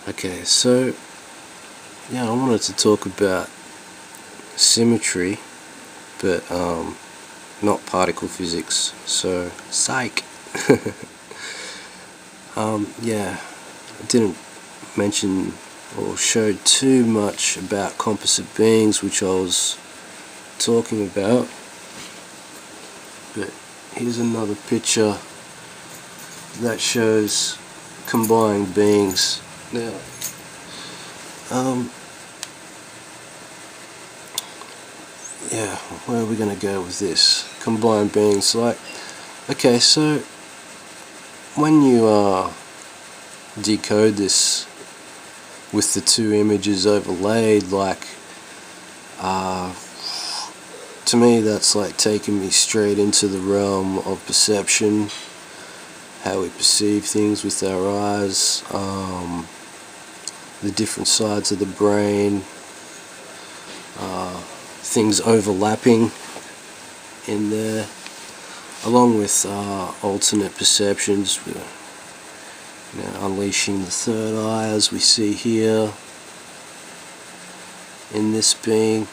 Okay, so yeah, I wanted to talk about symmetry, but not particle physics. So psych. Yeah, I didn't mention or show too much about composite beings, which I was talking about. But here's another picture that shows combined beings. Now, yeah, where are we going to go with this? Combined beings, okay, so when you decode this with the two images overlaid, to me that's like taking me straight into the realm of perception, how we perceive things with our eyes, the different sides of the brain, things overlapping in there, along with alternate perceptions, unleashing the third eye as we see here in this being.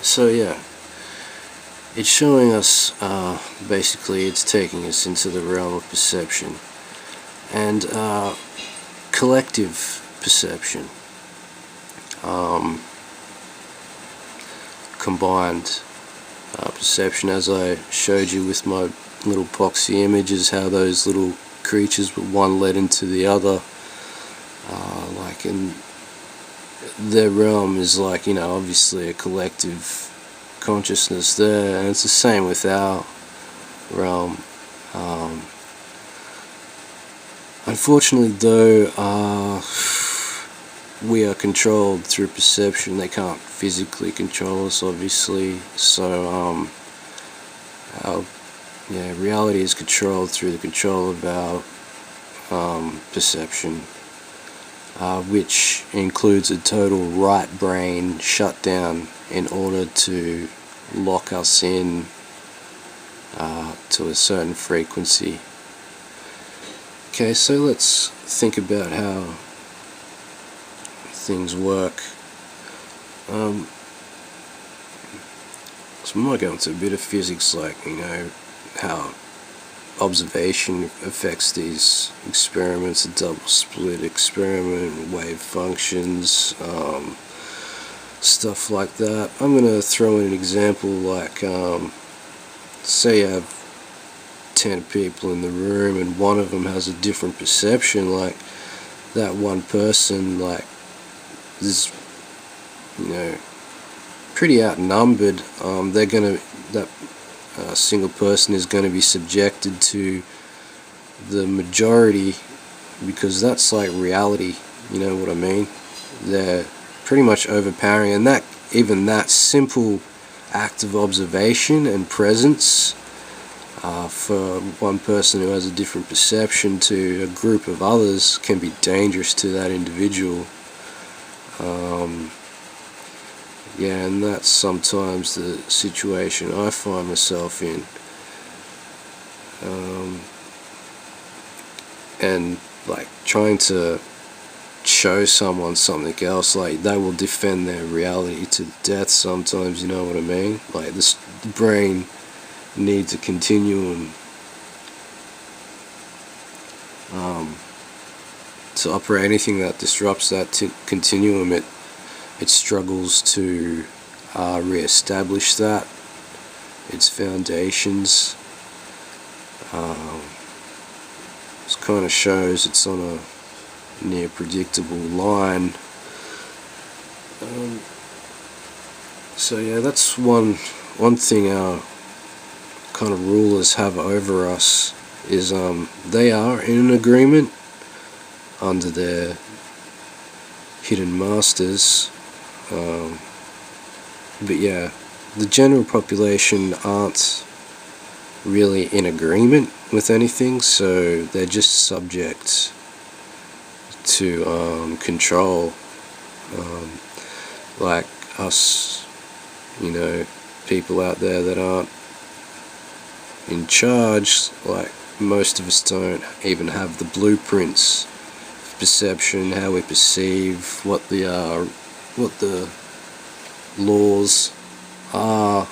So yeah, it's showing us, basically it's taking us into the realm of perception and collective perception, combined perception, as I showed you with my little poxy images, how those little creatures, one led into the other, in their realm is obviously a collective consciousness there, and it's the same with our realm. Unfortunately though, we are controlled through perception. They can't physically control us, obviously, so our reality is controlled through the control of our perception, which includes a total right brain shutdown in order to lock us in to a certain frequency. Okay, so let's think about how things work. So we might go into a bit of physics, how observation affects these experiments, a double slit experiment, wave functions, stuff like that. I'm going to throw in an example, say you have 10 people in the room and one of them has a different perception. That one person is pretty outnumbered. That single person is going to be subjected to the majority, because that's like reality, you know what I mean? They're pretty much overpowering, and that simple act of observation and presence, for one person who has a different perception to a group of others, can be dangerous to that individual. Yeah, and that's sometimes the situation I find myself in. And trying to show someone something else, they will defend their reality to death sometimes, you know what I mean? The brain needs a continuum to operate. Anything that disrupts that continuum, it struggles to re-establish that, its foundations. It kind of shows it's on a near predictable line. So yeah, that's one thing our kind of rulers have over us, is they are in an agreement under their hidden masters, but yeah, the general population aren't really in agreement with anything, so they're just subject to control, like us, people out there that aren't in charge. most of us don't even have the blueprints of perception, how we perceive, what the laws are,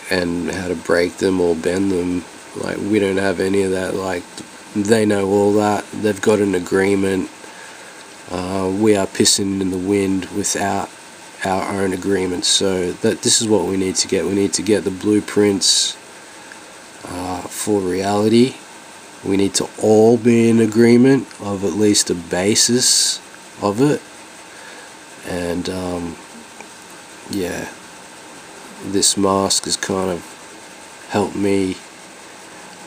and how to break them or bend them. Like, we don't have any of that. Like, they know all that. They've got an agreement. We are pissing in the wind without our own agreement. So this is what we need to get. We need to get the blueprints for reality. We need to all be in agreement of at least a basis of it. And yeah, this mask has kind of helped me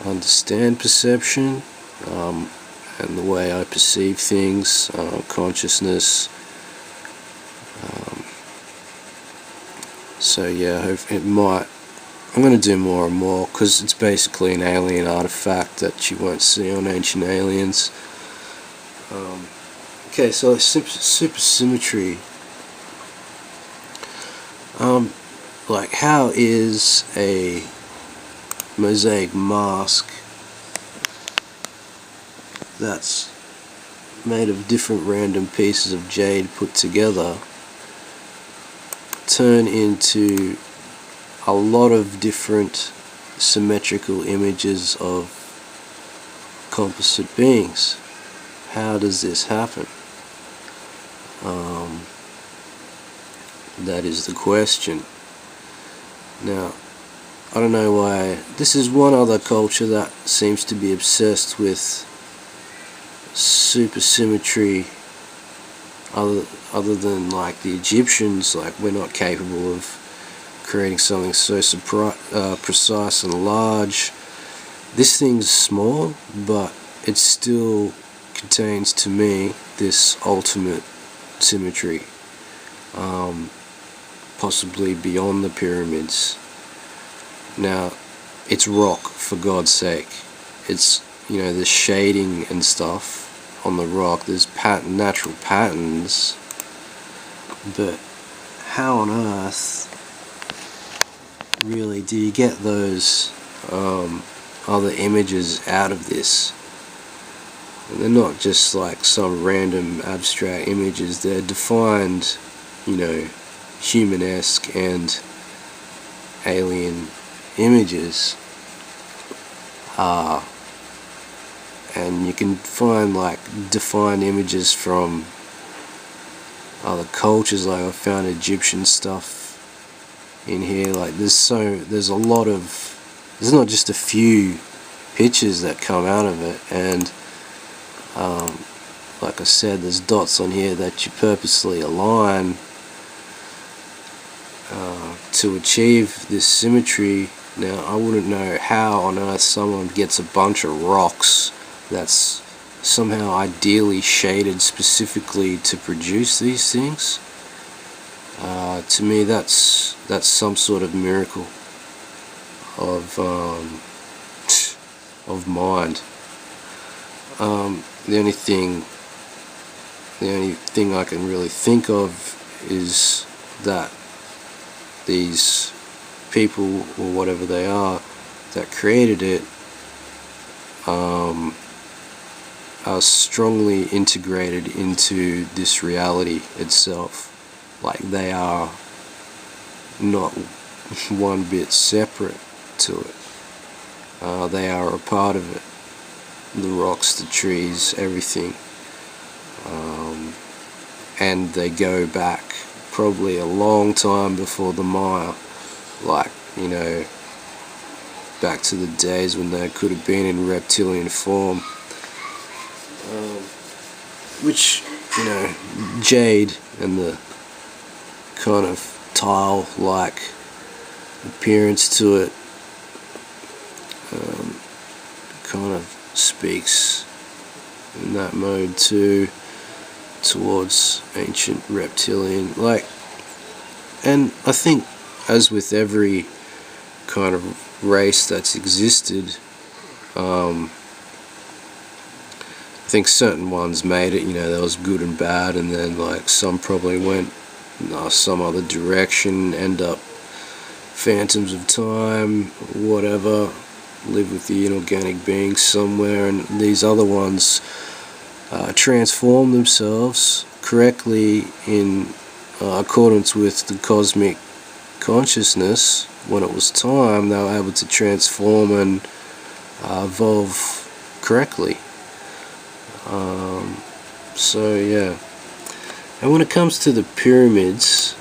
understand perception, and the way I perceive things, consciousness. So yeah, I'm going to do more and more, because it's basically an alien artifact that you won't see on Ancient Aliens. Okay, so supersymmetry. Like, how is a mosaic mask that's made of different random pieces of jade put together turn into a lot of different symmetrical images of composite beings? How does this happen? That is the question. Now, I don't know why. This is one other culture that seems to be obsessed with supersymmetry, other than like the Egyptians. Like, we're not capable of creating something so precise and large. This thing's small, but it still contains, to me, this ultimate symmetry, possibly beyond the pyramids. Now, it's rock, for God's sake. It's, the shading and stuff on the rock. There's natural patterns, but how on earth really do you get those other images out of this? And they're not just like some random abstract images. They're defined, human-esque and alien images. And you can find like defined images from other cultures. Like, I found Egyptian stuff in here. Like, there's not just a few pictures that come out of it. And like I said, there's dots on here that you purposely align to achieve this symmetry. Now, I wouldn't know how on earth someone gets a bunch of rocks that's somehow ideally shaded specifically to produce these things. To me, that's some sort of miracle of mind. The only thing I can really think of is that these people, or whatever they are, that created it, are strongly integrated into this reality itself. Like, they are not one bit separate to it. They are a part of it. The rocks, the trees, everything. And they go back probably a long time before the Maya. Like, back to the days when they could have been in reptilian form. Which, jade and the kind of tile-like appearance to it kind of speaks in that mode too, towards ancient reptilian. Like, and I think, as with every kind of race that's existed, I think certain ones made it, there was good and bad, and then like some probably went some other direction, end up phantoms of time, whatever, live with the inorganic beings somewhere, and these other ones transform themselves correctly in accordance with the cosmic consciousness. When it was time, they were able to transform and evolve correctly. So yeah, and when it comes to the pyramids,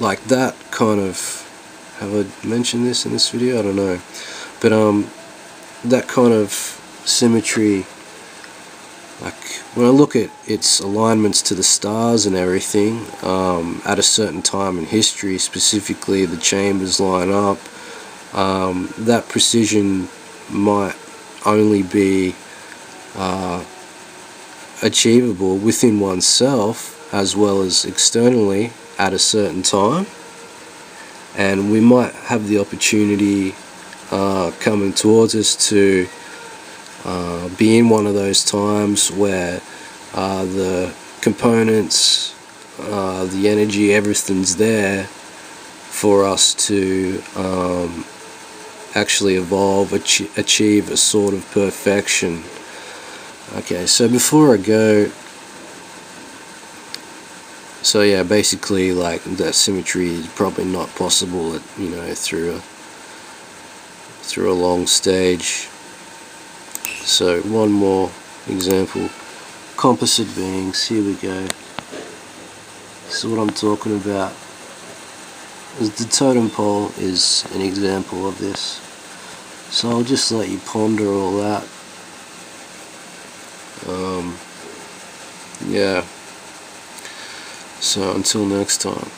like that kind of, have I mentioned this in this video? I don't know, but that kind of symmetry, like when I look at its alignments to the stars and everything, at a certain time in history, specifically the chambers line up, that precision might only be achievable within oneself as well as externally at a certain time, and we might have the opportunity coming towards us to be in one of those times where the components, the energy, everything's there for us to actually evolve, achieve a sort of perfection. Okay, so before I go, so yeah, basically, like, that symmetry is probably not possible at, through a long stage. So one more example, composite beings. Here we go. This is what I'm talking about. The totem pole is an example of this. So I'll just let you ponder all that. Yeah. So until next time.